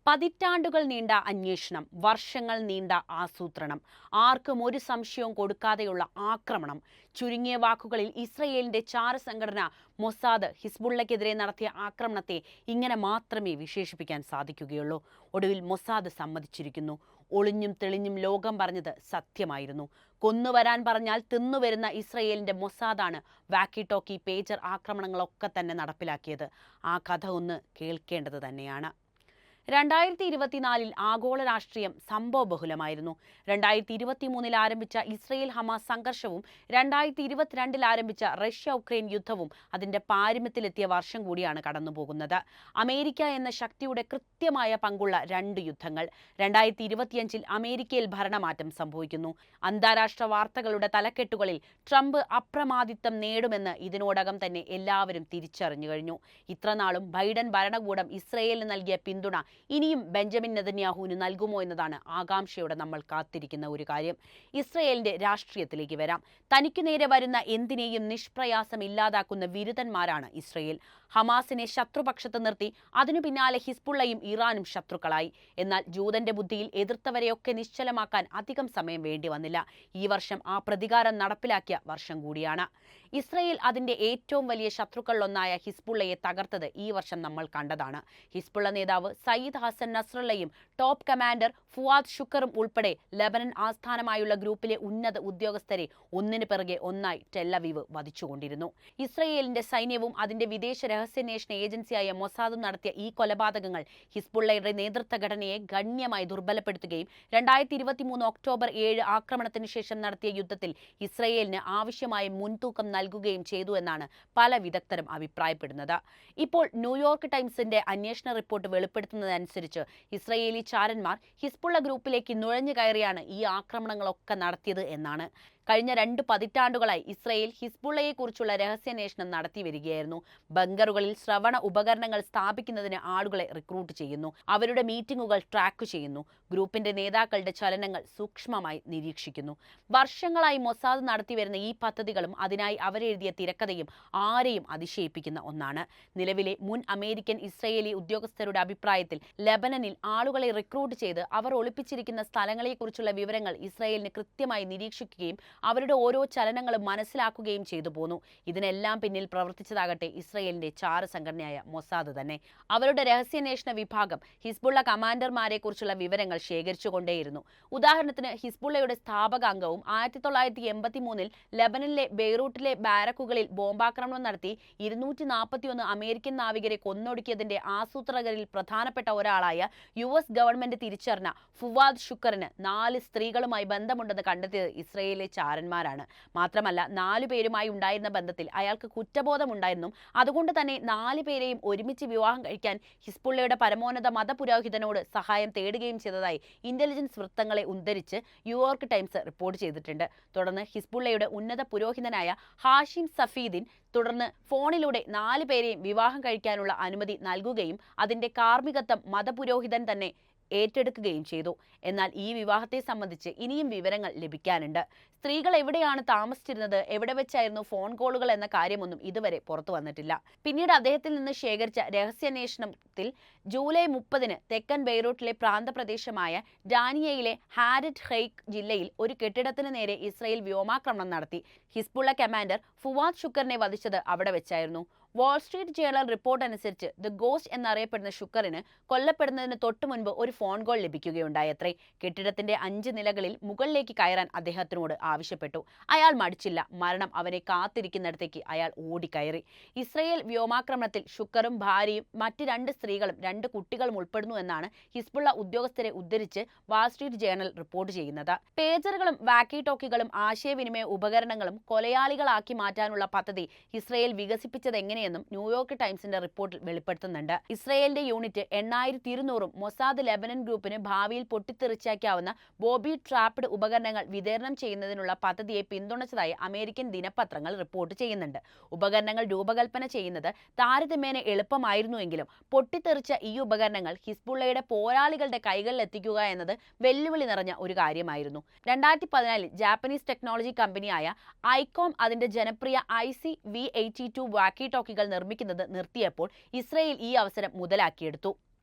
പതിറ്റാണ്ടുകൾ നീണ്ട അന്വേഷണം, വർഷങ്ങൾ നീണ്ട ആസൂത്രണം, ആർക്കും ഒരു സംശയവും കൊടുക്കാതെയുള്ള ആക്രമണം. ചുരുങ്ങിയ വാക്കുകളിൽ ഇസ്രയേലിന്റെ ചാരസംഘടന മൊസാദ് ഹിസ്ബുള്ളയ്ക്കെതിരെ നടത്തിയ ആക്രമണത്തെ ഇങ്ങനെ മാത്രമേ വിശേഷിപ്പിക്കാൻ സാധിക്കുകയുള്ളൂ. ഒടുവിൽ മൊസാദ് സമ്മതിച്ചിരിക്കുന്നു. ഒളിഞ്ഞും തെളിഞ്ഞും ലോകം പറഞ്ഞത് സത്യമായിരുന്നു. കൊന്നുവരാൻ പറഞ്ഞാൽ തിന്നുവരുന്ന ഇസ്രയേലിന്റെ മൊസാദാണ് വാക്കി ടോക്കി പേജർ ആക്രമണങ്ങളൊക്കെ തന്നെ നടപ്പിലാക്കിയത്. ആ കഥ ഒന്ന് കേൾക്കേണ്ടത് തന്നെയാണ്. 2024 ആഗോള രാഷ്ട്രീയം സംഭവബഹുലമായിരുന്നു. 2023 ആരംഭിച്ച ഇസ്രയേൽ ഹമാസ് സംഘർഷവും 2022 ആരംഭിച്ച റഷ്യ ഉക്രൈൻ യുദ്ധവും അതിന്റെ പാരമ്യത്തിലെത്തിയ വർഷം കൂടിയാണ് കടന്നുപോകുന്നത്. അമേരിക്ക എന്ന ശക്തിയുടെ കൃത്യമായ പങ്കുള്ള രണ്ട് യുദ്ധങ്ങൾ. 2025 അമേരിക്കയിൽ ഭരണമാറ്റം സംഭവിക്കുന്നു. അന്താരാഷ്ട്ര വാർത്തകളുടെ തലക്കെട്ടുകളിൽ ട്രംപ് അപ്രമാദിത്വം നേടുമെന്ന് ഇതിനോടകം തന്നെ എല്ലാവരും തിരിച്ചറിഞ്ഞു കഴിഞ്ഞു. ഇത്രനാളും ബൈഡൻ ഭരണകൂടം ഇസ്രയേലിന് നൽകിയ പിന്തുണ ഇനിയും ബെഞ്ചമിൻ നെതന്യാഹുവിന് നൽകുമോ എന്നതാണ് ആകാംക്ഷയോടെ നമ്മൾ കാത്തിരിക്കുന്ന ഒരു കാര്യം. ഇസ്രയേലിന്റെ രാഷ്ട്രീയത്തിലേക്ക് വരാം. തനിക്കു നേരെ വരുന്ന എന്തിനേയും നിഷ്പ്രയാസം ഇല്ലാതാക്കുന്ന വിരുദ്ധന്മാരാണ് ഇസ്രയേൽ. ഹമാസിനെ ശത്രുപക്ഷത്ത് നിർത്തി അതിനു പിന്നാലെ ഹിസ്ബുള്ളയും ഇറാനും ശത്രുക്കളായി. എന്നാൽ ജൂതന്റെ ബുദ്ധിയിൽ എതിർത്തവരെയൊക്കെ നിശ്ചലമാക്കാൻ അധികം സമയം വേണ്ടി വന്നില്ല. ഈ വർഷം ആ പ്രതികാരം നടപ്പിലാക്കിയ വർഷം കൂടിയാണ്. ഇസ്രയേൽ അതിന്റെ ഏറ്റവും വലിയ ശത്രുക്കളിലൊന്നായ ഹിസ്ബുള്ളയെ തകർത്തത് ഈ വർഷം നമ്മൾ കണ്ടതാണ്. ഹിസ്ബുള്ള നേതാവ് സയ്യിദ് ഹസൻ നസ്രല്ലയും ടോപ്പ് കമാൻഡർ ഫുവാദ് ഷുക്കറും ഉൾപ്പെടെ ലെബനൻ ആസ്ഥാനമായുള്ള ഗ്രൂപ്പിലെ ഉന്നത ഉദ്യോഗസ്ഥരെ ഒന്നിനു പിറകെ ഒന്നായി ടെല്ലവീവ് വധിച്ചുകൊണ്ടിരുന്നു. ഇസ്രയേലിന്റെ സൈന്യവും അതിന്റെ വിദേശ രഹസ്യാന്വേഷണ ഏജൻസിയായ മൊസാദും നടത്തിയ ഈ കൊലപാതകങ്ങൾ ഹിസ്ബുള്ളയുടെ നേതൃത്വ ഘടനയെ ഗണ്യമായി ദുർബലപ്പെടുത്തുകയും 2023 ഒക്ടോബർ 7 ആക്രമണത്തിന് ശേഷം നടത്തിയ യുദ്ധത്തിൽ ഇസ്രയേലിന് ആവശ്യമായ മുൻതൂക്കം നൽകുകയും ചെയ്തു എന്നാണ് പല വിദഗ്ധരും അഭിപ്രായപ്പെടുന്നത്. ഇപ്പോൾ ന്യൂയോർക്ക് ടൈംസിന്റെ അന്വേഷണ റിപ്പോർട്ട് വെളിപ്പെടുത്തുന്നതനുസരിച്ച് ഇസ്രയേലി ചാരന്മാർ ഹിസ്ബുള്ള ഗ്രൂപ്പിലേക്ക് നുഴഞ്ഞു കയറിയാണ് ഈ ആക്രമണങ്ങളൊക്കെ നടത്തിയത് എന്നാണ്. കഴിഞ്ഞ 2 പതിറ്റാണ്ടുകളായി ഇസ്രയേൽ ഹിസ്ബുള്ളയെക്കുറിച്ചുള്ള രഹസ്യാന്വേഷണം നടത്തി വരികയായിരുന്നു. ബങ്കറുകളിൽ ശ്രവണ ഉപകരണങ്ങൾ സ്ഥാപിക്കുന്നതിന് ആളുകളെ റിക്രൂട്ട് ചെയ്യുന്നു. അവരുടെ മീറ്റിംഗുകൾ ട്രാക്ക് ചെയ്യുന്നു. ഗ്രൂപ്പിന്റെ നേതാക്കളുടെ ചലനങ്ങൾ സൂക്ഷ്മമായി നിരീക്ഷിക്കുന്നു. വർഷങ്ങളായി മൊസാദ് നടത്തിവരുന്ന ഈ പദ്ധതികളും അതിനായി അവരെഴുതിയ തിരക്കഥയും ആരെയും അതിശയിപ്പിക്കുന്ന ഒന്നാണ്. നിലവിലെ മുൻ അമേരിക്കൻ ഇസ്രയേലി ഉദ്യോഗസ്ഥരുടെ അഭിപ്രായത്തിൽ ലെബനനിൽ ആളുകളെ റിക്രൂട്ട് ചെയ്ത് അവർ ഒളിപ്പിച്ചിരിക്കുന്ന സ്ഥലങ്ങളെക്കുറിച്ചുള്ള വിവരങ്ങൾ ഇസ്രയേലിന് കൃത്യമായി നിരീക്ഷിക്കുകയും അവരുടെ ഓരോ ചലനങ്ങളും മനസ്സിലാക്കുകയും ചെയ്തു പോന്നു. ഇതിനെല്ലാം പിന്നിൽ പ്രവർത്തിച്ചതാകട്ടെ ഇസ്രയേലിന്റെ ചാരസംഘടനയായ മൊസാദ് തന്നെ. അവരുടെ രഹസ്യാന്വേഷണ വിഭാഗം ഹിസ്ബുള്ള കമാൻഡർമാരെ കുറിച്ചുള്ള വിവരങ്ങൾ ശേഖരിച്ചുകൊണ്ടേയിരുന്നു. ഉദാഹരണത്തിന് ഹിസ്ബുള്ളയുടെ സ്ഥാപകാംഗവും 1983 ലെബനനിലെ ബെയ്റൂട്ടിലെ ബാരക്കുകളിൽ ബോംബാക്രമണം നടത്തി 241 അമേരിക്കൻ നാവികരെ കൊന്നൊടുക്കിയതിന്റെ ആസൂത്രകരിൽ പ്രധാനപ്പെട്ട ഒരാളായ US ഗവൺമെന്റ് തിരിച്ചറിഞ്ഞ ഫുവാദ് ഷുക്കറിന് 4 സ്ത്രീകളുമായി ബന്ധമുണ്ടെന്ന് കണ്ടെത്തിയത് ഇസ്രയേലിലെ ചാരന്മാരാണ്. മാത്രമല്ല 4 പേരുമായി ഉണ്ടായിരുന്ന ബന്ധത്തിൽ അയാൾക്ക് കുറ്റബോധമുണ്ടായിരുന്നു. അതുകൊണ്ട് തന്നെ 4 പേരെയും ഒരുമിച്ച് വിവാഹം കഴിക്കാൻ ഹിസ്ബുള്ളയുടെ പരമോന്നത മതപുരോഹിതനോട് സഹായം തേടുകയും ചെയ്തതായി ഇന്റലിജൻസ് വൃത്തങ്ങളെ ഉദ്ധരിച്ച് ന്യൂയോർക്ക് ടൈംസ് റിപ്പോർട്ട് ചെയ്തിട്ടുണ്ട്. തുടർന്ന് ഹിസ്ബുള്ളയുടെ ഉന്നത പുരോഹിതനായ ഹാഷിം സഫീദിൻ തുടർന്ന് ഫോണിലൂടെ 4 പേരെയും വിവാഹം കഴിക്കാനുള്ള അനുമതി നൽകുകയും അതിന്റെ കാർമ്മികത്വം മതപുരോഹിതൻ തന്നെ ഏറ്റെടുക്കുകയും ചെയ്തു. എന്നാൽ ഈ വിവാഹത്തെ സംബന്ധിച്ച് ഇനിയും വിവരങ്ങൾ ലഭിക്കാനുണ്ട്. സ്ത്രീകൾ എവിടെയാണ് താമസിച്ചിരുന്നത്, എവിടെ വെച്ചായിരുന്നു ഫോൺ കോളുകൾ എന്ന കാര്യമൊന്നും ഇതുവരെ പുറത്തു വന്നിട്ടില്ല. പിന്നീട് അദ്ദേഹത്തിൽ നിന്ന് ശേഖരിച്ച രഹസ്യാന്വേഷണത്തിൽ ജൂലൈ 30 തെക്കൻ ബെയ്റൂട്ടിലെ പ്രാന്തപ്രദേശമായ ഡാനിയയിലെ ഹാരറ്റ് ഹെയ്ക്ക് ജില്ലയിൽ ഒരു കെട്ടിടത്തിന് നേരെ ഇസ്രയേൽ വ്യോമാക്രമണം നടത്തി. ഹിസ്ബുള്ള കമാൻഡർ ഫുവാദ് ഷുക്കറിനെ വധിച്ചത് അവിടെ വെച്ചായിരുന്നു. വാൾസ്ട്രീറ്റ് ജേണൽ റിപ്പോർട്ട് അനുസരിച്ച് ദ ഗോസ്റ്റ് എന്നറിയപ്പെടുന്ന ഷുക്കറിന് കൊല്ലപ്പെടുന്നതിന് തൊട്ടു മുൻപ് ഒരു ഫോൺ കോൾ ലഭിക്കുകയുണ്ടായത്രേ. കെട്ടിടത്തിന്റെ 5 നിലകളിൽ മുകളിലേക്ക് കയറാൻ അദ്ദേഹത്തിനോട് ആവശ്യപ്പെട്ടു. അയാൾ മടിച്ചില്ല. മരണം അവനെ കാത്തിരിക്കുന്നിടത്തേക്ക് അയാൾ ഓടിക്കയറി. ഇസ്രയേൽ വ്യോമാക്രമണത്തിൽ ഷുക്കറും ഭാര്യയും മറ്റ് 2 സ്ത്രീകളും 2 കുട്ടികളും ഉൾപ്പെടുന്നു എന്നാണ് ഹിസ്ബുള്ള ഉദ്യോഗസ്ഥരെ ഉദ്ധരിച്ച് വാൾസ്ട്രീറ്റ് ജേണൽ റിപ്പോർട്ട് ചെയ്യുന്നത്. പേജറുകളും വാക്കി ടോക്കികളും ആശയവിനിമയ ഉപകരണങ്ങളും കൊലയാളികളാക്കി മാറ്റാനുള്ള പദ്ധതി ഇസ്രയേൽ വികസിപ്പിച്ചത് എങ്ങനെയെന്നും ന്യൂയോർക്ക് ടൈംസിന്റെ റിപ്പോർട്ടിൽ വെളിപ്പെടുത്തുന്നുണ്ട്. ഇസ്രയേലിന്റെ യൂണിറ്റ് 8200 മൊസാദ് ലെബനൻ ഗ്രൂപ്പിന് ഭാവിയിൽ പൊട്ടിത്തെറിച്ചേക്കാവുന്ന ബോബി ട്രാപ്ഡ് ഉപകരണങ്ങൾ വിതരണം ചെയ്യുന്നതിനുള്ള പദ്ധതിയെ പിന്തുണച്ചതായി അമേരിക്കൻ ദിനപത്രങ്ങൾ റിപ്പോർട്ട് ചെയ്യുന്നുണ്ട്. ഉപകരണങ്ങൾ രൂപകൽപ്പന ചെയ്യുന്നത് താരതമ്യേന എളുപ്പമായിരുന്നുവെങ്കിലും പൊട്ടിത്തെറിച്ച ഈ ഉപകരണങ്ങൾ ഹിസ്ബുള്ളയുടെ പോരാളികളുടെ കൈകളിൽ എത്തിക്കുക എന്നത് വെല്ലുവിളി നിറഞ്ഞ ഒരു കാര്യമായിരുന്നു. 2014 ജാപ്പനീസ് ടെക്നോളജി കമ്പനിയായ ഐകോം അതിന്റെ ജനപ്രിയ ICV-82 വാക്കി ടോക്കി നിർമ്മിക്കുന്നത് നിർത്തിയപ്പോൾ ഇസ്രയേൽ ഈ അവസരം മുതലാക്കിയെടുത്തു.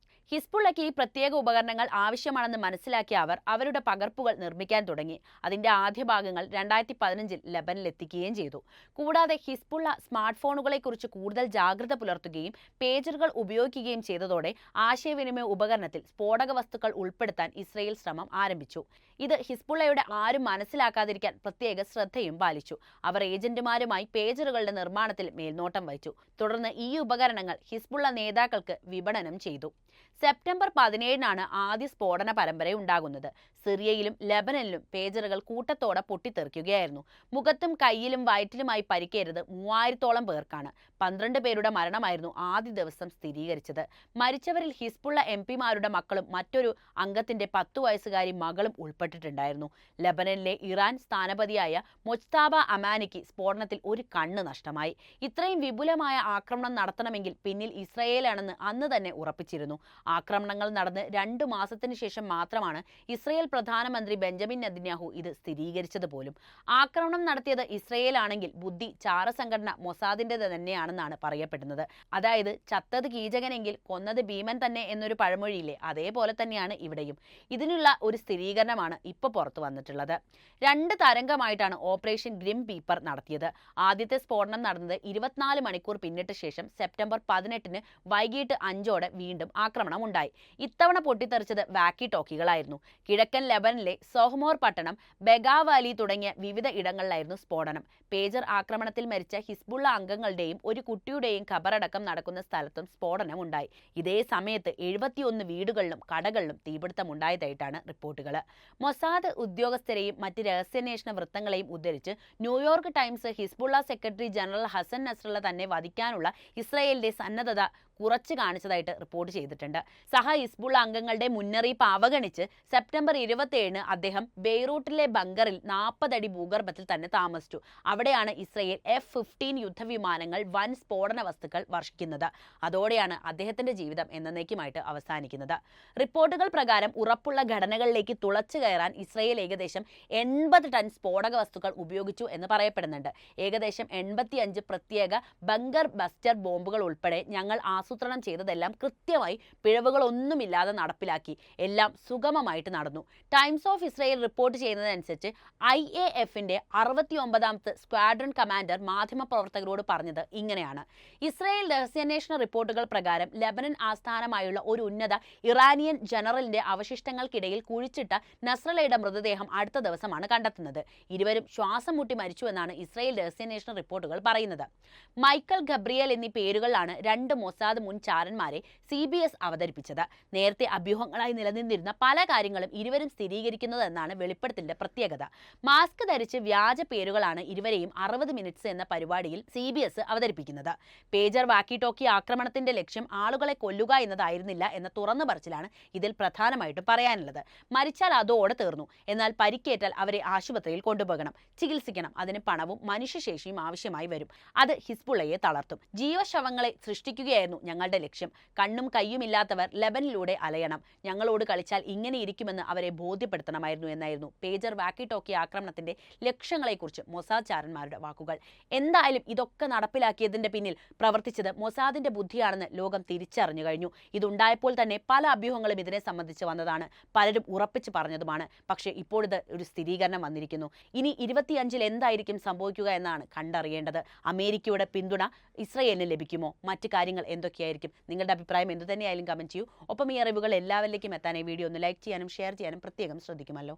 ഹിസ്ബുള്ളയ്ക്ക് ഈ പ്രത്യേക ഉപകരണങ്ങൾ ആവശ്യമാണെന്ന് മനസ്സിലാക്കിയ അവർ അവരുടെ പകർപ്പുകൾ നിർമ്മിക്കാൻ തുടങ്ങി. അതിന്റെ ആദ്യ ഭാഗങ്ങൾ 2015 ലെബനിലെത്തിക്കുകയും ചെയ്തു. കൂടാതെ ഹിസ്ബുള്ള സ്മാർട്ട് ഫോണുകളെക്കുറിച്ച് കൂടുതൽ ജാഗ്രത പുലർത്തുകയും പേജറുകൾ ഉപയോഗിക്കുകയും ചെയ്തതോടെ ആശയവിനിമയ ഉപകരണത്തിൽ സ്ഫോടക വസ്തുക്കൾ ഉൾപ്പെടുത്താൻ ഇസ്രയേൽ ശ്രമം ആരംഭിച്ചു. ഇത് ഹിസ്ബുള്ളയുടെ ആരും മനസ്സിലാക്കാതിരിക്കാൻ പ്രത്യേക ശ്രദ്ധയും പാലിച്ചു. അവർ ഏജന്റുമാരുമായി പേജറുകളുടെ നിർമ്മാണത്തിൽ മേൽനോട്ടം വഹിച്ചു. തുടർന്ന് ഈ ഉപകരണങ്ങൾ ഹിസ്ബുള്ള നേതാക്കൾക്ക് വിപണനം ചെയ്തു. സെപ്റ്റംബർ 17-നാണ് ആദ്യ സ്ഫോടന പരമ്പര ഉണ്ടാകുന്നത്. സിറിയയിലും ലെബനനിലും പേജറുകൾ കൂട്ടത്തോടെ പൊട്ടിത്തെറിക്കുകയായിരുന്നു. മുഖത്തും കയ്യിലും വയറ്റിലുമായി പരിക്കേറ്റത് 3000-ഓളം പേർക്കാണ്. 12 പേരുടെ മരണമായിരുന്നു ആദ്യ ദിവസം സ്ഥിരീകരിച്ചത്. മരിച്ചവരിൽ ഹിസ്ബുള്ള എംപിമാരുടെ മക്കളും മറ്റൊരു അംഗത്തിന്റെ 10 വയസ്സുകാരി മകളും ഉൾപ്പെട്ടിട്ടുണ്ടായിരുന്നു. ലെബനനിലെ ഇറാൻ സ്ഥാനപതിയായ മൊജ്താബ അമാനിക്ക് സ്ഫോടനത്തിൽ ഒരു കണ്ണ് നഷ്ടമായി. ഇത്രയും വിപുലമായ ആക്രമണം നടത്തണമെങ്കിൽ പിന്നിൽ ഇസ്രയേലാണെന്ന് അന്ന് തന്നെ ഉറപ്പിച്ചിരുന്നു. ആക്രമണങ്ങൾ നടന്ന് 2 മാസത്തിന് ശേഷം മാത്രമാണ് ഇസ്രയേൽ പ്രധാനമന്ത്രി ബെഞ്ചമിൻ നെതന്യാഹു ഇത് സ്ഥിരീകരിച്ചത് പോലും. ആക്രമണം നടത്തിയത് ഇസ്രയേലാണെങ്കിൽ ബുദ്ധി ചാരസംഘടന മൊസാദിന്റെ തന്നെയാണെന്നാണ് പറയപ്പെടുന്നത്. അതായത് ചത്തത് കീചകനെങ്കിൽ കൊന്നത് ഭീമൻ തന്നെ എന്നൊരു പഴമൊഴിയില്ലേ, അതേപോലെ തന്നെയാണ് ഇവിടെയും. ഇതിനുള്ള ഒരു സ്ഥിരീകരണമാണ് ഇപ്പോൾ പുറത്തു വന്നിട്ടുള്ളത്. 2 തരംഗമായിട്ടാണ് ഓപ്പറേഷൻ ഗ്രിം പീപ്പർ നടത്തിയത്. ആദ്യത്തെ സ്ഫോടനം നടന്നത് 24 മണിക്കൂർ പിന്നിട്ട ശേഷം സെപ്റ്റംബർ 18-ന് വൈകിട്ട് 5-ഓടെ വീണ്ടും ആക്രമണം ഉണ്ടായി. ഇത്തവണ പൊട്ടിത്തെറിച്ചത് വാക്കി ടോക്കികളായിരുന്നു. കിഴക്കൻ ലെബനിലെ സോഹ്മോർ പട്ടണം, ബെഗാവാലി തുടങ്ങിയ വിവിധ ഇടങ്ങളിലായിരുന്നു സ്ഫോടനം. പേജർ ആക്രമണത്തിൽ മരിച്ച ഹിസ്ബുള്ള അംഗങ്ങളുടെയും ഒരു കുട്ടിയുടെയും ഖബറടക്കം നടക്കുന്ന സ്ഥലത്തും സ്ഫോടനം ഉണ്ടായി. ഇതേ സമയത്ത് 71 വീടുകളിലും കടകളിലും തീപിടുത്തമുണ്ടായതായിട്ടാണ് റിപ്പോർട്ടുകൾ. മൊസാദ് ഉദ്യോഗസ്ഥരെയും മറ്റ് രഹസ്യാന്വേഷണ വൃത്തങ്ങളെയും ഉദ്ധരിച്ച് New York Times Hezbollah secretary general Hassan Nasrallah തന്നെ വധിക്കാനുള്ള ഇസ്രായേലിന്റെ സന്നദ്ധത കുറച്ച് കാണിച്ചതായിട്ട് റിപ്പോർട്ട് ചെയ്തിട്ടുണ്ട്. സഹ ഹിസ്ബുള്ള അംഗങ്ങളുടെ മുന്നറിയിപ്പ് അവഗണിച്ച് സെപ്റ്റംബർ 27-ന് അദ്ദേഹം ബെയ്റൂട്ടിലെ ബങ്കറിൽ 40 അടി ഭൂഗർഭത്തിൽ തന്നെ താമസിച്ചു. അവിടെയാണ് ഇസ്രയേൽ F-15 യുദ്ധവിമാനങ്ങൾ വൻ സ്ഫോടന വസ്തുക്കൾ വർഷിക്കുന്നത്. അതോടെയാണ് അദ്ദേഹത്തിന്റെ ജീവിതം എന്നേക്കുമായിട്ട് അവസാനിക്കുന്നത്. റിപ്പോർട്ടുകൾ പ്രകാരം ഉറപ്പുള്ള ഘടനകളിലേക്ക് തുളച്ചു കയറാൻ ഇസ്രയേൽ ഏകദേശം 80 ടൺ സ്ഫോടക വസ്തുക്കൾ ഉപയോഗിച്ചു എന്ന് പറയപ്പെടുന്നുണ്ട്. ഏകദേശം 85 പ്രത്യേക ബങ്കർ ബസ്റ്റർ ബോംബുകൾ ഉൾപ്പെടെ ഞങ്ങൾ ആസൂത്രണം ചെയ്തതെല്ലാം കൃത്യമായി പിഴവുകളൊന്നുമില്ലാതെ നടപ്പിലാക്കി. എല്ലാം സുഗമമായിട്ട് നടന്നു. ടൈംസ് ഓഫ് ഇസ്രയേൽ റിപ്പോർട്ട് ചെയ്യുന്നതനുസരിച്ച് IAFന്റെ 69ാമത്തെ സ്ക്വാഡ്രൺ കമാൻഡർ മാധ്യമപ്രവർത്തകരോട് പറഞ്ഞത് ഇങ്ങനെയാണ്: ഇസ്രയേൽ രഹസ്യാന്വേഷണ റിപ്പോർട്ടുകൾ പ്രകാരം ലെബനൻ ആസ്ഥാനമായുള്ള ഒരു ഉന്നത ഇറാനിയൻ ജനറലിന്റെ അവശിഷ്ടങ്ങൾക്കിടയിൽ കുഴിച്ചിട്ട നസ്രള്ളയുടെ മൃതദേഹം അടുത്ത ദിവസമാണ് കണ്ടെത്തുന്നത്. ഇരുവരും ശ്വാസം മുട്ടി മരിച്ചുവെന്നാണ് ഇസ്രയേൽ രഹസ്യാന്വേഷണ റിപ്പോർട്ടുകൾ പറയുന്നത്. മൈക്കൽ ഗബ്രിയേൽ എന്നീ പേരുകളിലാണ് 2 മൊസാദ് മുൻ ചാരന്മാരെ CBS അവതരിപ്പിച്ചത്. നേരത്തെ അഭ്യൂഹങ്ങളായി നിലനിന്നിരുന്ന പല കാര്യങ്ങളും ഇരുവരും സ്ഥിരീകരിക്കുന്നതെന്നാണ് വെളിപ്പെടുത്തലിന്റെ പ്രത്യേകത. മാസ്ക് ധരിച്ച് വ്യാജ പേരുകളാണ് ഇരുവരെയും 60 മിനിറ്റ്സ് എന്ന പരിപാടിയിൽ CBS അവതരിപ്പിക്കുന്നത്. പേജർ വാക്കി ടോക്കി ആക്രമണത്തിന്റെ ലക്ഷ്യം ആളുകളെ കൊല്ലുക എന്നതായിരുന്നില്ല എന്ന തുറന്നു പറച്ചിലാണ് ഇതിൽ പ്രധാനമായിട്ടും പറയാനുള്ളത്. മരിച്ചാൽ അതോടെ തീർന്നു. എന്നാൽ പരിക്കേറ്റാൽ അവരെ ആശുപത്രിയിൽ കൊണ്ടുപോകണം, ചികിത്സിക്കണം. അതിന് പണവും മനുഷ്യശേഷിയും ആവശ്യമായി വരും. അത് ഹിസ്ബുള്ളയെ തളർത്തും. ജീവശവങ്ങളെ സൃഷ്ടിക്കുകയായിരുന്നു ഞങ്ങളുടെ ലക്ഷ്യം. കണ്ണും കയ്യുമില്ലാത്തവർ ലെബനിലൂടെ അലയണം. ഞങ്ങളോട് കളിച്ചാൽ ഇങ്ങനെ ഇരിക്കുമെന്ന് അവരെ ബോധ്യപ്പെടുത്തണമായിരുന്നു എന്നായിരുന്നു പേജർ വാക്കി ടോക്കി ആക്രമണത്തിന്റെ ലക്ഷ്യങ്ങളെക്കുറിച്ച് മൊസാദ് ചാരന്മാരുടെ വാക്കുകൾ. എന്തായാലും ഇതൊക്കെ നടപ്പിലാക്കിയതിന്റെ പിന്നിൽ പ്രവർത്തിച്ചത് മൊസാദിന്റെ ബുദ്ധിയാണെന്ന് ലോകം തിരിച്ചറിഞ്ഞു കഴിഞ്ഞു. ഇതുണ്ടായപ്പോൾ തന്നെ പല അഭ്യൂഹങ്ങളും ഇതിനെ സംബന്ധിച്ച് വന്നതാണ്. പലരും ഉറപ്പിച്ച് പറഞ്ഞതുമാണ്. പക്ഷേ ഇപ്പോഴിത് ഒരു സ്ഥിരീകരണം വന്നിരിക്കുന്നു. ഇനി 25-ൽ എന്തായിരിക്കും സംഭവിക്കുക എന്നാണ് കണ്ടറിയേണ്ടത്. അമേരിക്കയുടെ പിന്തുണ ഇസ്രയേലിന് ലഭിക്കുമോ? മറ്റു കാര്യങ്ങൾ എന്തൊക്കെയായിരിക്കും? നിങ്ങളുടെ അഭിപ്രായം എന്തുതന്നെയായാലും കമന്റ് ചെയ്യൂ. ഒപ്പം ഈ അറിവുകൾ എല്ലാവരിലേക്കും എത്താൻ ഈ വീഡിയോ ഒന്ന് ലൈക്ക് ചെയ്യാനും ഷെയർ ചെയ്യാനും പ്രത്യേകം ശ്രദ്ധിക്കുമല്ലോ.